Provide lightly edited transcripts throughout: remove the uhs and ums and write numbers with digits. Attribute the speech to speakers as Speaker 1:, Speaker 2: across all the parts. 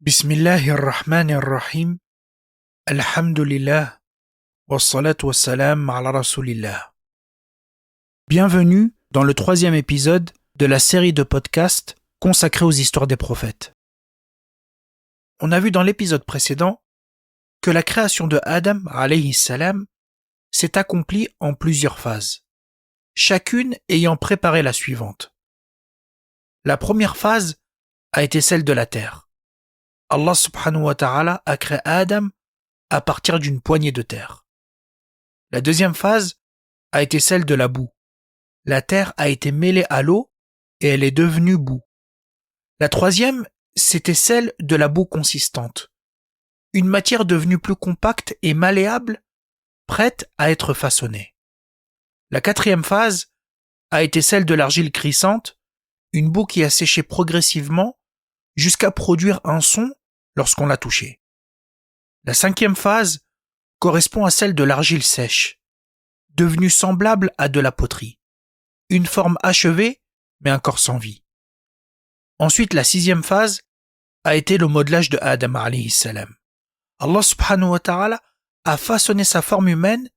Speaker 1: Bismillahirrahmanirrahim. Alhamdulillah. Wassalatu wassalam ala rasulillah. Bienvenue dans le 3e épisode de la série de podcasts consacrés aux histoires des prophètes. On a vu dans l'épisode précédent que la création de Adam alayhi salam s'est accomplie en plusieurs phases, chacune ayant préparé la suivante. La première phase a été celle de la terre. Allah subhanahu wa ta'ala a créé Adam à partir d'une poignée de terre. La deuxième phase a été celle de la boue. La terre a été mêlée à l'eau et elle est devenue boue. La troisième, c'était celle de la boue consistante. Une matière devenue plus compacte et malléable, prête à être façonnée. La quatrième phase a été celle de l'argile crissante, une boue qui a séché progressivement jusqu'à produire un son lorsqu'on l'a touché. La cinquième phase correspond à celle de l'argile sèche, devenue semblable à de la poterie, une forme achevée mais encore sans vie. Ensuite, la sixième phase a été le modelage de Adam alayhi salam. Allah subhanahu wa ta'ala a façonné sa forme humaine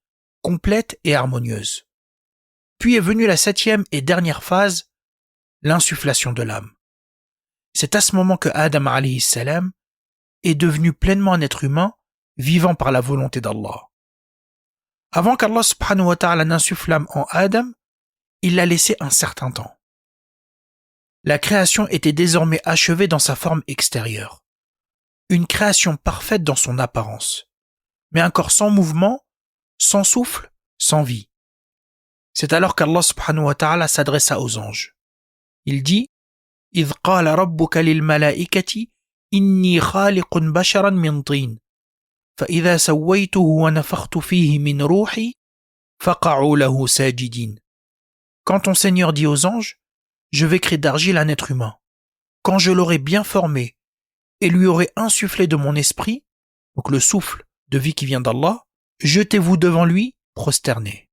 Speaker 1: complète et harmonieuse. Puis est venue la septième et dernière phase, l'insufflation de l'âme. C'est à ce moment que Adam alayhi salam est devenu pleinement un être humain vivant par la volonté d'Allah. Avant qu'Allah subhanahu wa ta'ala n'insuffle l'âme en Adam, il l'a laissé un certain temps. La création était désormais achevée dans sa forme extérieure. Une création parfaite dans son apparence, mais encore sans mouvement, sans souffle, sans vie. C'est alors qu'Allah subhanahu wa ta'ala s'adressa aux anges. Il dit إذ قال ربك للملائكة إني خالق بشرا من طين فإذا سويته ونفخت فيه من روحي فقعوا له ساجدين. Quand ton Seigneur dit aux anges, je vais créer d'argile un être humain. Quand je l'aurai bien formé et lui aurai insufflé de mon esprit, donc le souffle de vie qui vient d'Allah, jetez-vous devant lui, prosternés.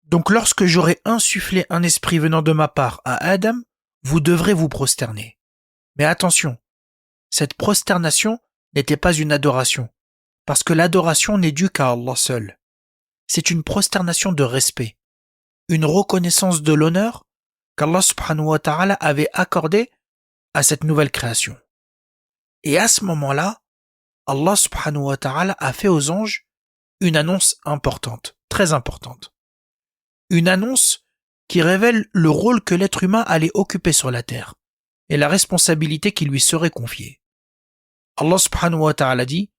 Speaker 1: Donc lorsque j'aurai insufflé un esprit venant de ma part à Adam, vous devrez vous prosterner. Mais attention, cette prosternation n'était pas une adoration, parce que l'adoration n'est due qu'à Allah seul. C'est une prosternation de respect, une reconnaissance de l'honneur qu'Allah subhanahu wa ta'ala avait accordé à cette nouvelle création. Et à ce moment-là, Allah subhanahu wa ta'ala a fait aux anges une annonce importante, très importante. Une annonce qui révèle le rôle que l'être humain allait occuper sur la terre et la responsabilité qui lui serait confiée. Allah subhanahu wa ta'ala dit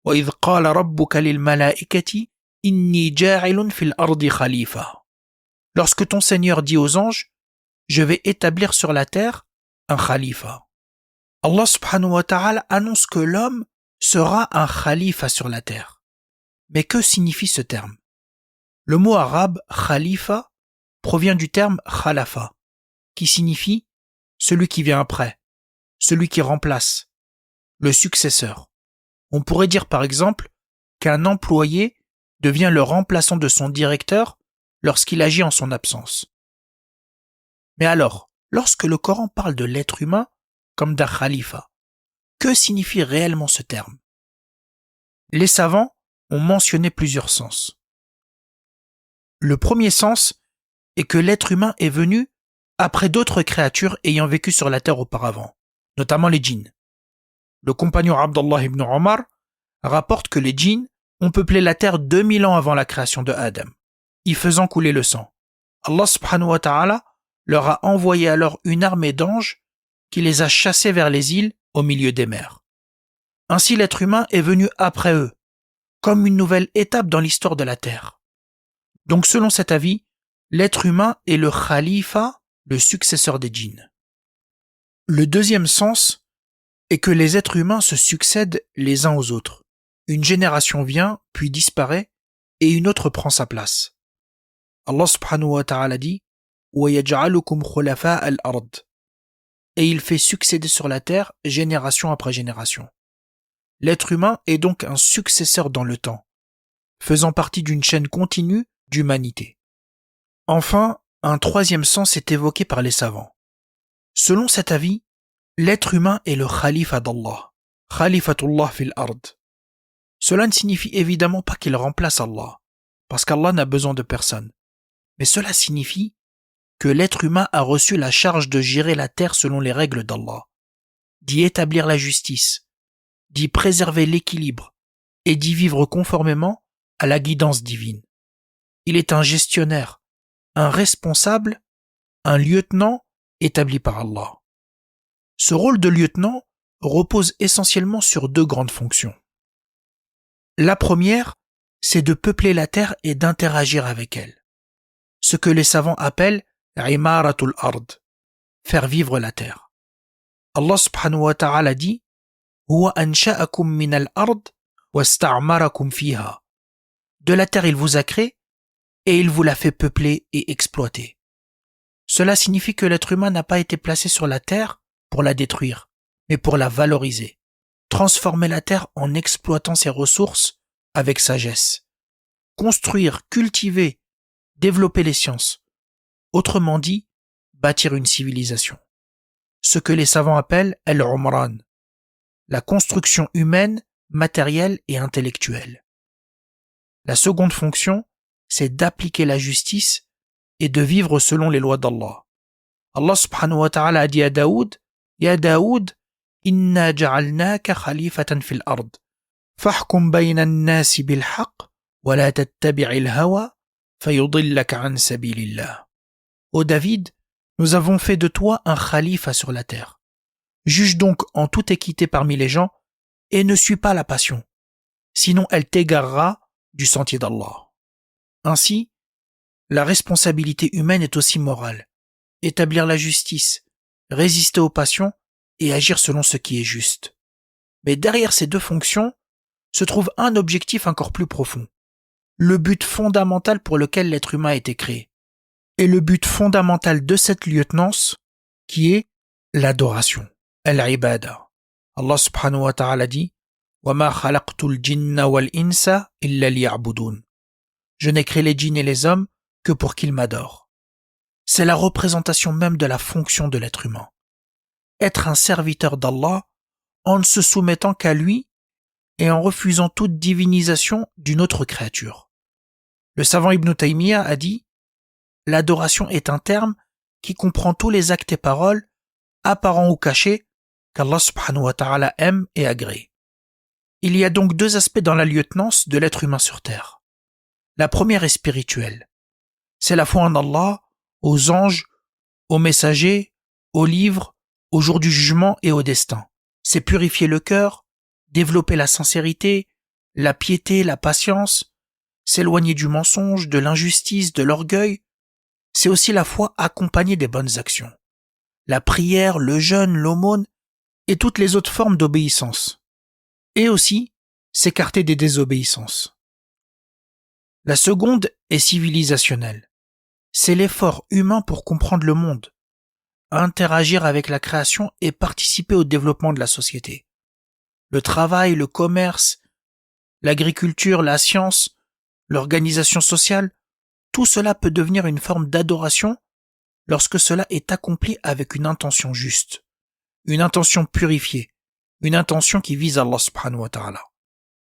Speaker 1: وَإِذْ قَالَ رَبُّكَ لِلْمَلَائِكَةِ إِنِّي جَاعِلٌ فِي الْأَرْضِ خَلِيفَةً. Lorsque ton Seigneur dit aux anges, je vais établir sur la terre un khalifa. Allah subhanahu wa ta'ala annonce que l'homme sera un khalifa sur la terre. Mais que signifie ce terme? Le mot arabe khalifa provient du terme khalafa, qui signifie celui qui vient après, celui qui remplace, le successeur. On pourrait dire par exemple qu'un employé devient le remplaçant de son directeur lorsqu'il agit en son absence. Mais alors, lorsque le Coran parle de l'être humain comme d'un khalifa, que signifie réellement ce terme? Les savants ont mentionné plusieurs sens. Le premier sens est que l'être humain est venu après d'autres créatures ayant vécu sur la terre auparavant, notamment les djinns. Le compagnon Abdullah ibn Omar rapporte que les djinns ont peuplé la terre 2000 ans avant la création de Adam, y faisant couler le sang. Allah subhanahu wa ta'ala leur a envoyé alors une armée d'anges qui les a chassés vers les îles au milieu des mers. Ainsi l'être humain est venu après eux, comme une nouvelle étape dans l'histoire de la terre. Donc selon cet avis, l'être humain est le khalifa, le successeur des djinns. Le deuxième sens est que les êtres humains se succèdent les uns aux autres. Une génération vient, puis disparaît, et une autre prend sa place. Allah subhanahu wa ta'ala dit وَيَجْعَلُكُمْ خُلَفَاءَ الْأَرْضِ. Et il fait succéder sur la terre génération après génération. L'être humain est donc un successeur dans le temps, faisant partie d'une chaîne continue d'humanité. Enfin, un troisième sens est évoqué par les savants. Selon cet avis, L'être humain est le khalifa d'Allah, khalifatullah fil ard. Cela ne signifie évidemment pas qu'il remplace Allah, parce qu'Allah n'a besoin de personne. Mais cela signifie que l'être humain a reçu la charge de gérer la terre selon les règles d'Allah, d'y établir la justice, d'y préserver l'équilibre et d'y vivre conformément à la guidance divine. Il est un gestionnaire, un responsable, un lieutenant établi par Allah. Ce rôle de lieutenant repose essentiellement sur deux grandes fonctions. La première, c'est de peupler la terre et d'interagir avec elle. Ce que les savants appellent imaratul ard, faire vivre la terre. Allah subhanahu wa ta'ala dit Huwa ansha'akum min al-ard wasta'marakum fiha. De la terre il vous a créé et il vous l'a fait peupler et exploiter. Cela signifie que l'être humain n'a pas été placé sur la terre pour la détruire, mais pour la valoriser. Transformer la terre en exploitant ses ressources avec sagesse. Construire, cultiver, développer les sciences. Autrement dit, bâtir une civilisation. Ce que les savants appellent al-umran, la construction humaine, matérielle et intellectuelle. La seconde fonction, c'est d'appliquer la justice et de vivre selon les lois d'Allah. Allah subhanahu wa ta'ala a dit à Daoud, Ya Daoud, inna ja'alnaka khalifatan fil ard. Fahkum bayna an-nasi bil haqq wa la tattabi'il hawa fayudillaka an sabilillah. Ô David, nous avons fait de toi un khalifa sur la terre. Juge donc en toute équité parmi les gens et ne suis pas la passion, sinon elle t'égarera du sentier d'Allah. Ainsi, la responsabilité humaine est aussi morale. Établir la justice, résister aux passions et agir selon ce qui est juste. Mais derrière ces deux fonctions se trouve un objectif encore plus profond. Le but fondamental pour lequel l'être humain a été créé. Et le but fondamental de cette lieutenance qui est l'adoration, al-ibada. Allah subhanahu wa ta'ala dit وَمَا خَلَقْتُ الْجِنَّ وَالْإِنسَ إِلَّا لِيَعْبُدُونَ. Je n'ai créé les djinns et les hommes que pour qu'ils m'adorent. C'est la représentation même de la fonction de l'être humain. Être un serviteur d'Allah en ne se soumettant qu'à lui et en refusant toute divinisation d'une autre créature. Le savant Ibn Taymiyyah a dit « L'adoration est un terme qui comprend tous les actes et paroles, apparents ou cachés, qu'Allah subhanahu wa ta'ala aime et agrée. » Il y a donc deux aspects dans la lieutenance de l'être humain sur terre. La première est spirituelle. C'est la foi en Allah, aux anges, aux messagers, aux livres, au jour du jugement et au destin. C'est purifier le cœur, développer la sincérité, la piété, la patience, s'éloigner du mensonge, de l'injustice, de l'orgueil. C'est aussi la foi accompagnée des bonnes actions. La prière, le jeûne, l'aumône et toutes les autres formes d'obéissance. Et aussi, s'écarter des désobéissances. La seconde est civilisationnelle. C'est l'effort humain pour comprendre le monde, interagir avec la création et participer au développement de la société. Le travail, le commerce, l'agriculture, la science, l'organisation sociale, tout cela peut devenir une forme d'adoration lorsque cela est accompli avec une intention juste, une intention purifiée, une intention qui vise Allah subhanahu wa ta'ala.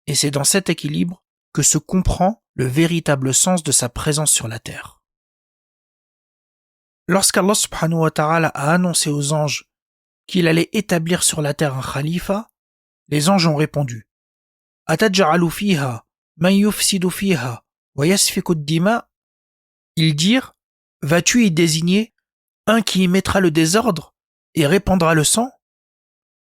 Speaker 1: Et c'est dans cet équilibre que se comprend le véritable sens de sa présence sur la terre. Lorsqu'Allah subhanahu wa ta'ala a annoncé aux anges qu'il allait établir sur la terre un khalifa, les anges ont répondu « Ataj'alu fiha man yufsidu fiha wa yasfiku ad-dima » Ils dirent « Vas-tu y désigner un qui y mettra le désordre et répandra le sang ?»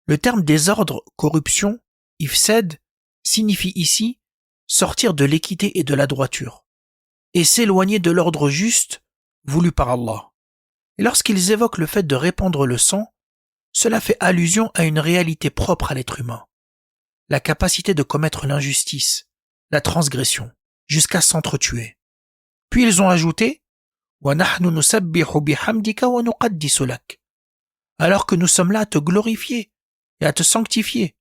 Speaker 1: Le terme désordre, corruption, ifsad, signifie ici sortir de l'équité et de la droiture et s'éloigner de l'ordre juste voulu par Allah. Et lorsqu'ils évoquent le fait de répandre le sang, cela fait allusion à une réalité propre à l'être humain, la capacité de commettre l'injustice, la transgression, jusqu'à s'entretuer. Puis ils ont ajouté « وَنَحْنُ نُسَبِّحُ بِحَمْدِكَ وَنُقَدِّسُ لَكَ » alors que nous sommes là à te glorifier et à te sanctifier.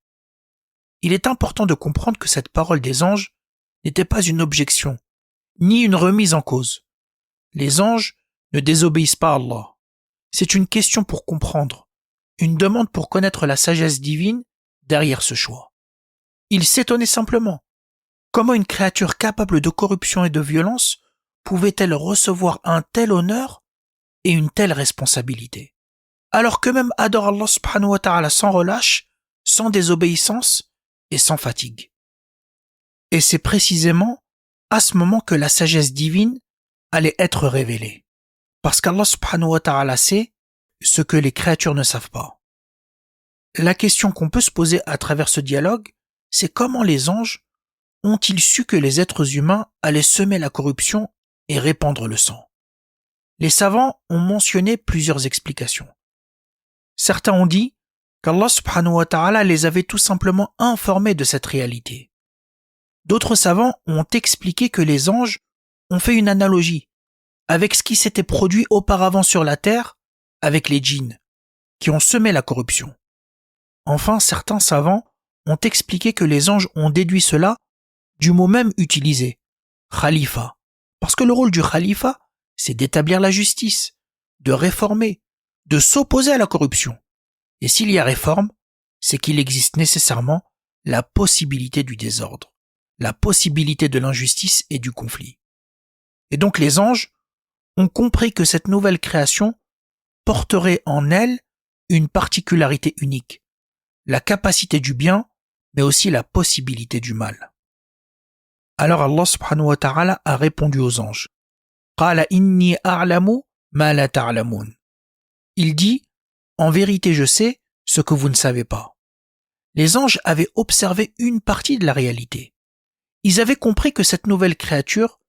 Speaker 1: Il est important de comprendre que cette parole des anges n'était pas une objection, ni une remise en cause. Les anges ne désobéissent pas à Allah. C'est une question pour comprendre, une demande pour connaître la sagesse divine derrière ce choix. Il s'étonnait simplement. Comment une créature capable de corruption et de violence pouvait-elle recevoir un tel honneur et une telle responsabilité? Alors que même adore Allah subhanahu wa ta'ala sans relâche, sans désobéissance et sans fatigue. Et c'est précisément à ce moment que la sagesse divine allait être révélée. Parce qu'Allah subhanahu wa ta'ala sait ce que les créatures ne savent pas. La question qu'on peut se poser à travers ce dialogue, c'est comment les anges ont-ils su que les êtres humains allaient semer la corruption et répandre le sang? Les savants ont mentionné plusieurs explications. Certains ont dit qu'Allah subhanahu wa ta'ala les avait tout simplement informés de cette réalité. D'autres savants ont expliqué que les anges ont fait une analogie avec ce qui s'était produit auparavant sur la terre avec les djinns, qui ont semé la corruption. Enfin, certains savants ont expliqué que les anges ont déduit cela du mot même utilisé, khalifa, parce que le rôle du khalifa, c'est d'établir la justice, de réformer, de s'opposer à la corruption. Et s'il y a réforme, c'est qu'il existe nécessairement la possibilité du désordre, la possibilité de l'injustice et du conflit. Et donc les anges ont compris que cette nouvelle création porterait en elle une particularité unique, la capacité du bien, mais aussi la possibilité du mal. Alors Allah subhanahu wa ta'ala a répondu aux anges. Qala inni a'lamu ma la ta'lamun. Il dit, en vérité je sais ce que vous ne savez pas. Les anges avaient observé une partie de la réalité. Ils avaient compris que cette nouvelle créature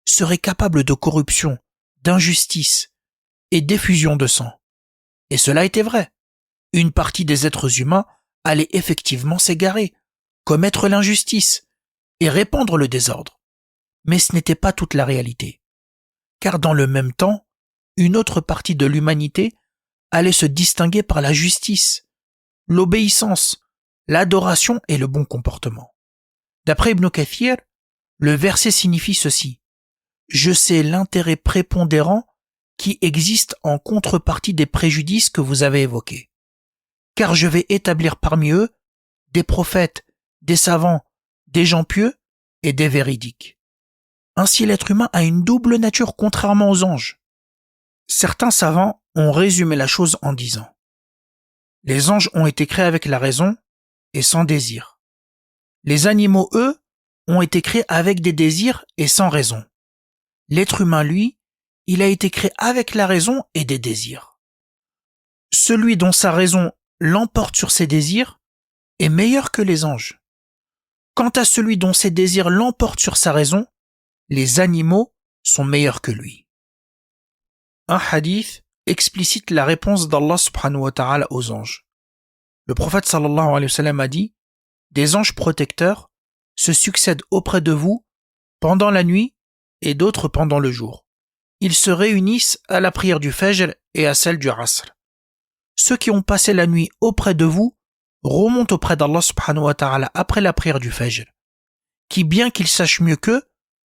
Speaker 1: serait capable de corruption, d'injustice et d'effusion de sang. Et cela était vrai. Une partie des êtres humains allait effectivement s'égarer, commettre l'injustice et répandre le désordre. Mais ce n'était pas toute la réalité. Car dans le même temps, une autre partie de l'humanité allait se distinguer par la justice, l'obéissance, l'adoration et le bon comportement. D'après Ibn Kathir, le verset signifie ceci. Je sais l'intérêt prépondérant qui existe en contrepartie des préjudices que vous avez évoqués. Car je vais établir parmi eux des prophètes, des savants, des gens pieux et des véridiques. Ainsi l'être humain a une double nature contrairement aux anges. Certains savants ont résumé la chose en disant « Les anges ont été créés avec la raison et sans désir. Les animaux, eux, ont été créés avec des désirs et sans raison. L'être humain, lui, il a été créé avec la raison et des désirs. Celui dont sa raison l'emporte sur ses désirs est meilleur que les anges. Quant à celui dont ses désirs l'emportent sur sa raison, les animaux sont meilleurs que lui. » Un hadith explicite la réponse d'Allah subhanahu wa ta'ala aux anges. Le prophète sallallahu alayhi wa sallam a dit « Des anges protecteurs se succèdent auprès de vous pendant la nuit et d'autres pendant le jour. Ils se réunissent à la prière du Fajr et à celle du Asr. Ceux qui ont passé la nuit auprès de vous remontent auprès d'Allah subhanahu wa ta'ala après la prière du Fajr, qui bien qu'ils sachent mieux qu'eux,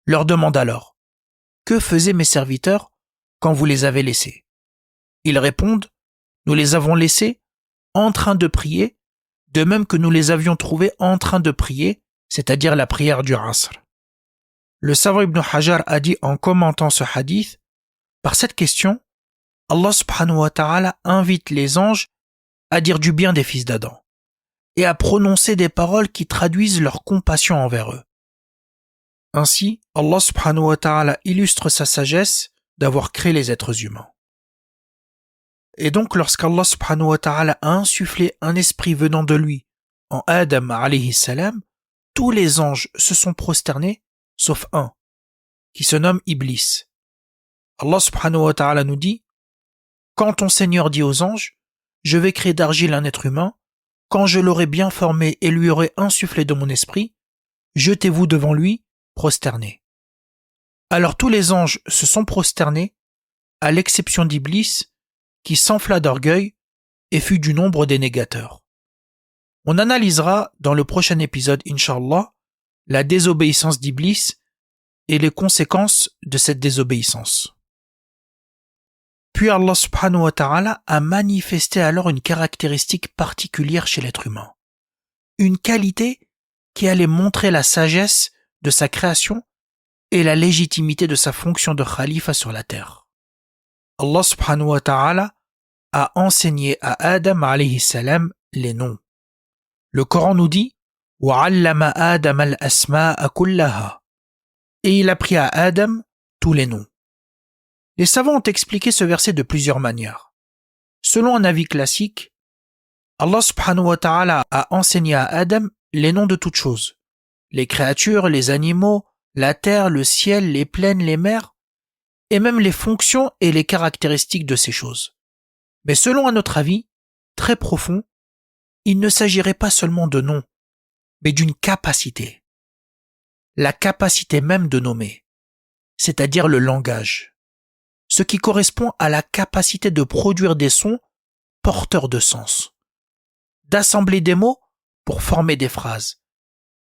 Speaker 1: leur demande alors « Que faisaient mes serviteurs quand vous les avez laissés ?» Ils répondent « Nous les avons laissés en train de prier, de même que nous les avions trouvés en train de prier, c'est-à-dire la prière du Asr. » Le savant Ibn Hajar a dit en commentant ce hadith, par cette question, Allah subhanahu wa ta'ala invite les anges à dire du bien des fils d'Adam et à prononcer des paroles qui traduisent leur compassion envers eux. Ainsi, Allah subhanahu wa ta'ala illustre sa sagesse d'avoir créé les êtres humains. Et donc lorsqu'Allah subhanahu wa ta'ala a insufflé un esprit venant de lui en Adam alayhi salam, tous les anges se sont prosternés sauf un, qui se nomme Iblis. Allah subhanahu wa ta'ala nous dit « Quand ton Seigneur dit aux anges, je vais créer d'argile un être humain, quand je l'aurai bien formé et lui aurai insufflé de mon esprit, jetez-vous devant lui, prosternés. » Alors tous les anges se sont prosternés, à l'exception d'Iblis, qui s'enfla d'orgueil et fut du nombre des négateurs. On analysera dans le prochain épisode, Inch'Allah, la désobéissance d'Iblis et les conséquences de cette désobéissance. Puis Allah subhanahu wa ta'ala a manifesté alors une caractéristique particulière chez l'être humain. Une qualité qui allait montrer la sagesse de sa création et la légitimité de sa fonction de khalifa sur la terre. Allah subhanahu wa ta'ala a enseigné à Adam alayhi salam les noms. Le Coran nous dit « وَعَلَّمَ آدَمَ الْأَسْمَاءَ كُلَّهَا » et il apprit à Adam tous les noms. Les savants ont expliqué ce verset de plusieurs manières. Selon un avis classique, Allah subhanahu wa ta'ala a enseigné à Adam les noms de toutes choses. Les créatures, les animaux, la terre, le ciel, les plaines, les mers, et même les fonctions et les caractéristiques de ces choses. Mais selon un autre avis, très profond, il ne s'agirait pas seulement de noms, mais d'une capacité. La capacité même de nommer, c'est-à-dire le langage. Ce qui correspond à la capacité de produire des sons porteurs de sens, d'assembler des mots pour former des phrases,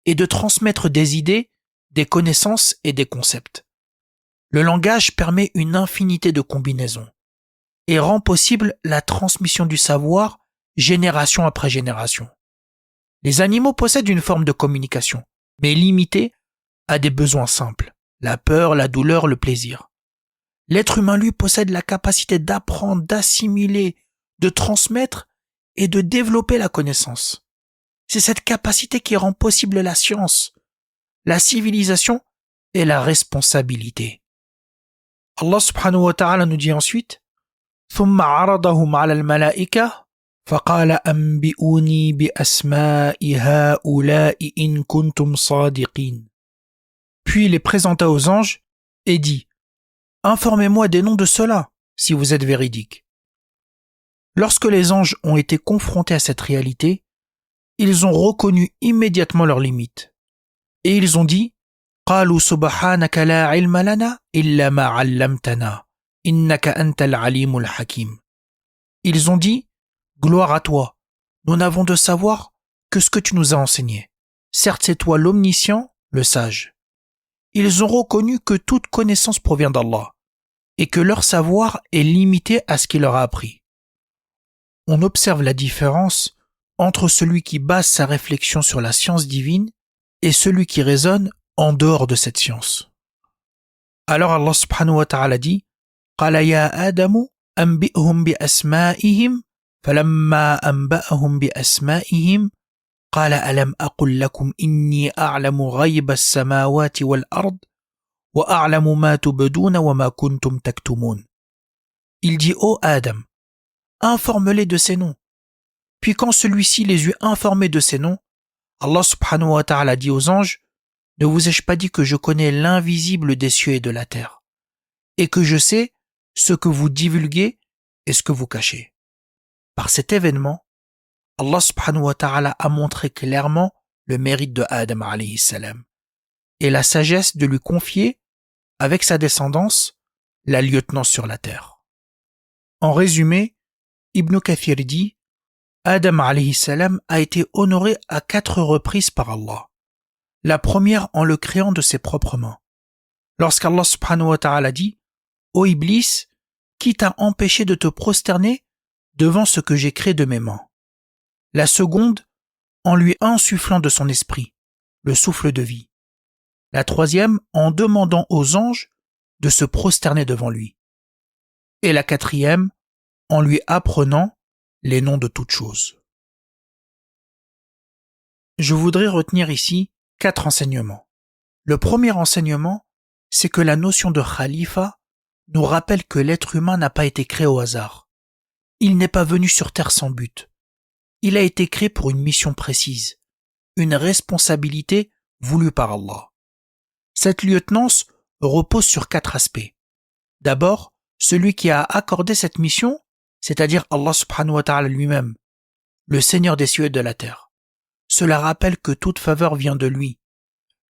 Speaker 1: et de transmettre des idées, des connaissances et des concepts. Le langage permet une infinité de combinaisons et rend possible la transmission du savoir génération après génération. Les animaux possèdent une forme de communication, mais limitée à des besoins simples, la peur, la douleur, le plaisir. L'être humain, lui, possède la capacité d'apprendre, d'assimiler, de transmettre et de développer la connaissance. C'est cette capacité qui rend possible la science, la civilisation et la responsabilité. Allah subhanahu wa ta'ala nous dit ensuite ثم عرضهم على الملائكة فقال أنبئوني بأسماء هؤلاء إن كنتم صادقين. Puis il les présenta aux anges et dit informez-moi des noms de ceux-là, si vous êtes véridiques. Lorsque les anges ont été confrontés à cette réalité, ils ont reconnu immédiatement leurs limites. Et ils ont dit قالوا سبحانك لا علم لنا إلا ما علمتنا إنك أنت العليم الحكيم. Ils ont dit gloire à toi, nous n'avons de savoir que ce que tu nous as enseigné. Certes, c'est toi l'omniscient, le sage. Ils ont reconnu que toute connaissance provient d'Allah et que leur savoir est limité à ce qu'il leur a appris. On observe la différence entre celui qui base sa réflexion sur la science divine et celui qui raisonne en dehors de cette science. Alors Allah subhanahu wa ta'ala dit قال يا آدم أنبئهم بأسمائهم فلما أنبأهم بأسمائهم قال ألم أقل لكم إني أعلم غيب السماوات والأرض وأعلم ما تبدون وما كنتم تكتمون. Il dit ô Adam, informe-les de ces noms. Puis quand celui-ci les eut informés de ces noms, Allah subhanahu wa ta'ala dit aux anges ne vous ai-je pas dit que je connais l'invisible des cieux et de la terre, et que je sais ce que vous divulguez et ce que vous cachez. Par cet événement, Allah subhanahu wa ta'ala a montré clairement le mérite de Adam alayhi salam et la sagesse de lui confier, avec sa descendance, la lieutenance sur la terre. En résumé, Ibn Kathir dit Adam alayhi salam a été honoré à 4 reprises par Allah. La première en le créant de ses propres mains. Lorsqu'Allah subhanahu wa ta'ala dit « Ô Iblis, qui t'a empêché de te prosterner devant ce que j'ai créé de mes mains ?» La seconde en lui insufflant de son esprit, le souffle de vie. La troisième en demandant aux anges de se prosterner devant lui. Et la quatrième en lui apprenant les noms de toutes choses. Je voudrais retenir ici 4 enseignements. Le premier enseignement, c'est que la notion de khalifa nous rappelle que l'être humain n'a pas été créé au hasard. Il n'est pas venu sur terre sans but. Il a été créé pour une mission précise, une responsabilité voulue par Allah. Cette lieutenance repose sur 4 aspects. D'abord, celui qui a accordé cette mission, c'est-à-dire Allah subhanahu wa ta'ala lui-même, le Seigneur des cieux et de la terre. Cela rappelle que toute faveur vient de lui,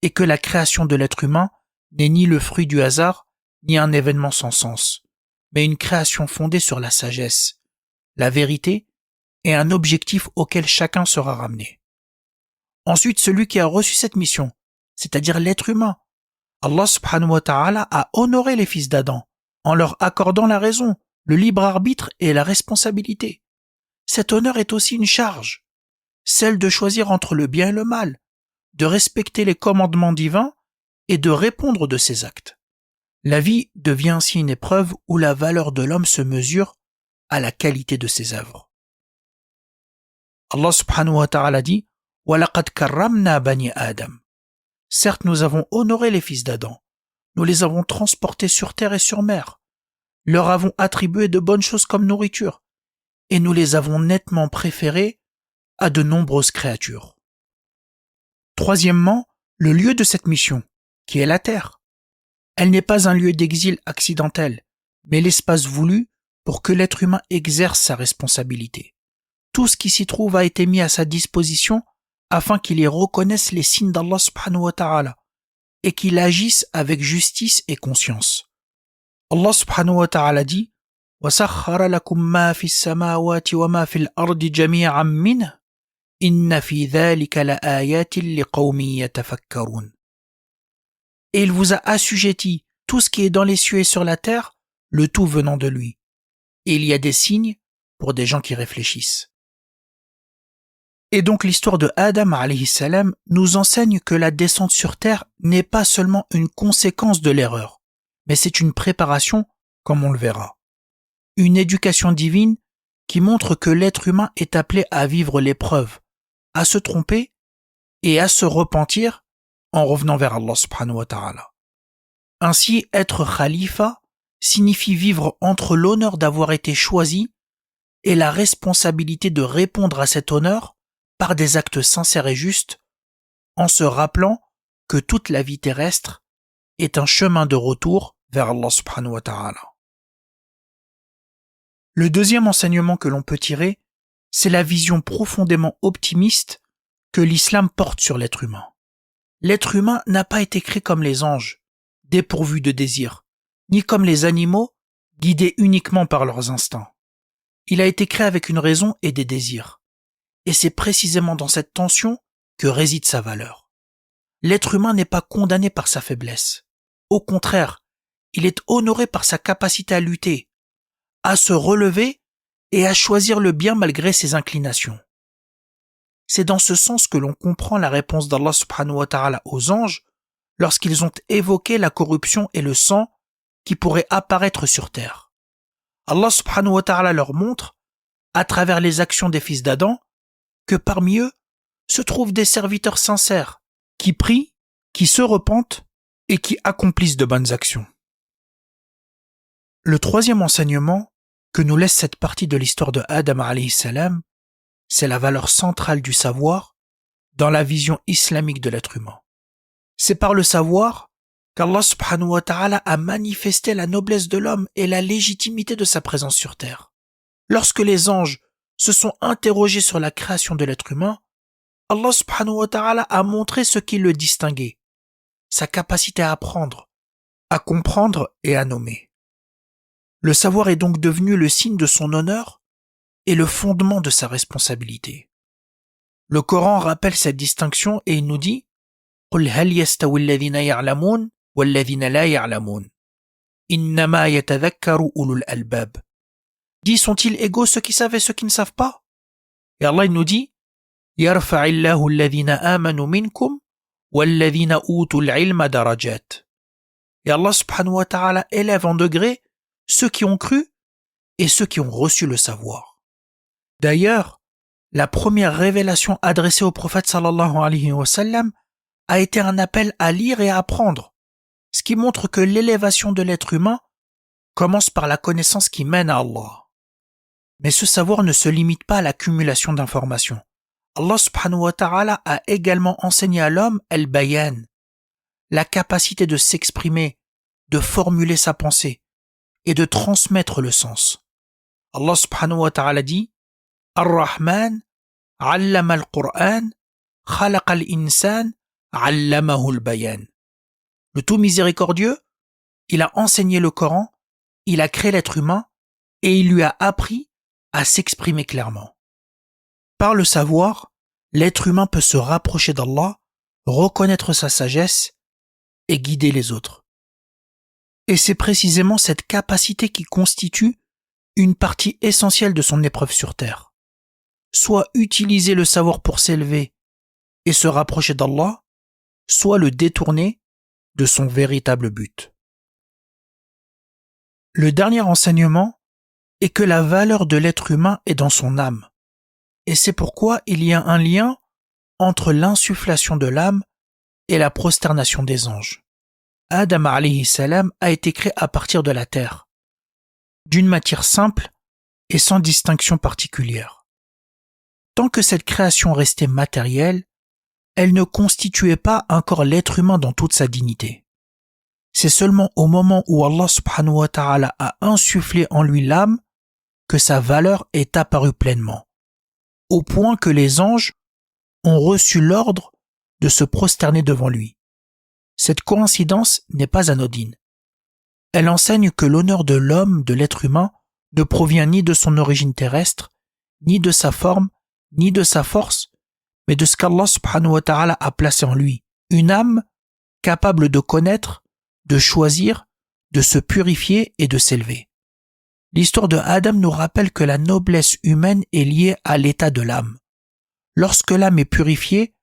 Speaker 1: et que la création de l'être humain n'est ni le fruit du hasard, ni un événement sans sens, mais une création fondée sur la sagesse, la vérité et un objectif auquel chacun sera ramené. Ensuite, celui qui a reçu cette mission, c'est-à-dire l'être humain, Allah subhanahu wa ta'ala a honoré les fils d'Adam en leur accordant la raison, le libre arbitre et la responsabilité. Cet honneur est aussi une charge, celle de choisir entre le bien et le mal, de respecter les commandements divins et de répondre de ses actes. La vie devient ainsi une épreuve où la valeur de l'homme se mesure à la qualité de ses œuvres. Allah subhanahu wa ta'ala dit « وَلَقَدْ كَرَّمْنَا بَنِي آدَمَ » Certes, nous avons honoré les fils d'Adam. Nous les avons transportés sur terre et sur mer. Leur avons attribué de bonnes choses comme nourriture. Et nous les avons nettement préférés à de nombreuses créatures. Troisièmement, le lieu de cette mission, qui est la terre. Elle n'est pas un lieu d'exil accidentel, mais l'espace voulu pour que l'être humain exerce sa responsabilité. Tout ce qui s'y trouve a été mis à sa disposition afin qu'il y reconnaisse les signes d'Allah subhanahu wa ta'ala et qu'il agisse avec justice et conscience. Allah subhanahu wa ta'ala dit وَسَخَّرَ لَكُم مَّا فِي السَّمَاوَاتِ وَمَا فِي الْأَرْضِ جَمِيعًا مِّنْهُ إِنَّ فِي ذَلِكَ لَآيَاتٍ لِقَوْمٍ يَتَفَكَّرُونَ. Et il vous a assujetti tout ce qui est dans les cieux et sur la terre, le tout venant de lui. Et il y a des signes pour des gens qui réfléchissent. Et donc l'histoire de Adam alayhi salam nous enseigne que la descente sur terre n'est pas seulement une conséquence de l'erreur, mais c'est une préparation, comme on le verra. Une éducation divine qui montre que l'être humain est appelé à vivre l'épreuve, à se tromper et à se repentir en revenant vers Allah subhanahu wa ta'ala. Ainsi, être khalifa signifie vivre entre l'honneur d'avoir été choisi et la responsabilité de répondre à cet honneur par des actes sincères et justes, en se rappelant que toute la vie terrestre est un chemin de retour vers Allah subhanahu wa ta'ala. Le deuxième enseignement que l'on peut tirer, c'est la vision profondément optimiste que l'islam porte sur l'être humain. L'être humain n'a pas été créé comme les anges, dépourvu de désir, ni comme les animaux, guidés uniquement par leurs instincts. Il a été créé avec une raison et des désirs. Et c'est précisément dans cette tension que réside sa valeur. L'être humain n'est pas condamné par sa faiblesse. Au contraire, il est honoré par sa capacité à lutter, à se relever et à choisir le bien malgré ses inclinations. C'est dans ce sens que l'on comprend la réponse d'Allah subhanahu wa ta'ala aux anges lorsqu'ils ont évoqué la corruption et le sang qui pourraient apparaître sur terre. Allah subhanahu wa ta'ala leur montre, à travers les actions des fils d'Adam, que parmi eux se trouvent des serviteurs sincères, qui prient, qui se repentent et qui accomplissent de bonnes actions. Le troisième enseignement que nous laisse cette partie de l'histoire de Adam alayhi salam, c'est la valeur centrale du savoir dans la vision islamique de l'être humain. C'est par le savoir qu'Allah subhanahu wa ta'ala a manifesté la noblesse de l'homme et la légitimité de sa présence sur terre. Lorsque les anges se sont interrogés sur la création de l'être humain, Allah subhanahu wa ta'ala a montré ce qui le distinguait, sa capacité à apprendre, à comprendre et à nommer. Le savoir est donc devenu le signe de son honneur et le fondement de sa responsabilité. Le Coran rappelle cette distinction et il nous dit قُلْ هَلْ يَسْتَوِي الَّذِينَ يَعْلَمُونَ وَالَّذِينَ لَا يَعْلَمُونَ إِنَّمَا يَتَذَكَّرُ أُولُو الْأَلْبَابِ. Dis, sont-ils égaux ceux qui savent et ceux qui ne savent pas? Et Allah il nous dit يَرْفَعِ اللَّهُ الَّذِينَ آمَنُوا مِنْكُمْ وَالَّذِينَ أُوتُوا الْعِلْمَ دَرَجَاتٍ. Et Allah subhanahu wa ta'ala élève en degrés ceux qui ont cru et ceux qui ont reçu le savoir. D'ailleurs, la première révélation adressée au prophète sallallahu alayhi wa sallam a été un appel à lire et à apprendre, ce qui montre que l'élévation de l'être humain commence par la connaissance qui mène à Allah. Mais ce savoir ne se limite pas à l'accumulation d'informations. Allah subhanahu wa ta'ala a également enseigné à l'homme al-bayan, la capacité de s'exprimer, de formuler sa pensée et de transmettre le sens. Allah subhanahu wa ta'ala dit Ar-Rahman, 'allama al-Qur'an, khalaqa al-insan, 'allamahu al-bayan. Le tout miséricordieux, il a enseigné le Coran, il a créé l'être humain et il lui a appris à s'exprimer clairement. Par le savoir, l'être humain peut se rapprocher d'Allah, reconnaître sa sagesse et guider les autres. Et c'est précisément cette capacité qui constitue une partie essentielle de son épreuve sur terre. Soit utiliser le savoir pour s'élever et se rapprocher d'Allah, soit le détourner de son véritable but. Le dernier enseignement est que la valeur de l'être humain est dans son âme. Et c'est pourquoi il y a un lien entre l'insufflation de l'âme et la prosternation des anges. Adam alayhi salam a été créé à partir de la terre, d'une matière simple et sans distinction particulière. Tant que cette création restait matérielle, elle ne constituait pas encore l'être humain dans toute sa dignité. C'est seulement au moment où Allah subhanahu wa ta'ala a insufflé en lui l'âme que sa valeur est apparue pleinement, au point que les anges ont reçu l'ordre de se prosterner devant lui. Cette coïncidence n'est pas anodine. Elle enseigne que l'honneur de l'homme, de l'être humain, ne provient ni de son origine terrestre, ni de sa forme, ni de sa force, mais de ce qu'Allah subhanahu wa ta'ala a placé en lui, une âme capable de connaître, de choisir, de se purifier et de s'élever. L'histoire de Adam nous rappelle que la noblesse humaine est liée à l'état de l'âme. Lorsque l'âme est purifiée,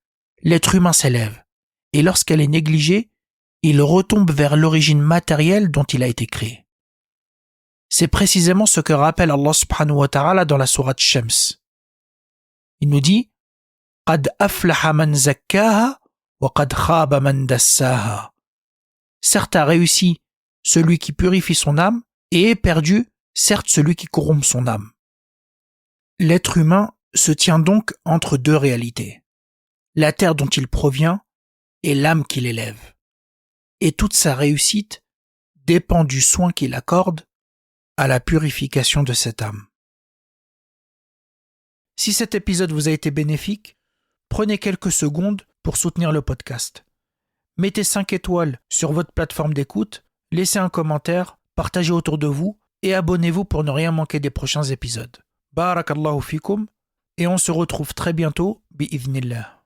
Speaker 1: l'être humain s'élève, et lorsqu'elle est négligée, il retombe vers l'origine matérielle dont il a été créé. C'est précisément ce que rappelle Allah subhanahu wa ta'ala dans la sourate Shams. Il nous dit « Qad aflaha man zakkaha wa qad khaba man dassaha » Certes a réussi celui qui purifie son âme, et est perdu, certes, celui qui corrompt son âme. L'être humain se tient donc entre deux réalités, la terre dont il provient et l'âme qu'il élève. Et toute sa réussite dépend du soin qu'il accorde à la purification de cette âme. Si cet épisode vous a été bénéfique, prenez quelques secondes pour soutenir le podcast. Mettez 5 étoiles sur votre plateforme d'écoute, laissez un commentaire, partagez autour de vous et abonnez-vous pour ne rien manquer des prochains épisodes. Barakallahu fikum et on se retrouve très bientôt, bi'idhnillah.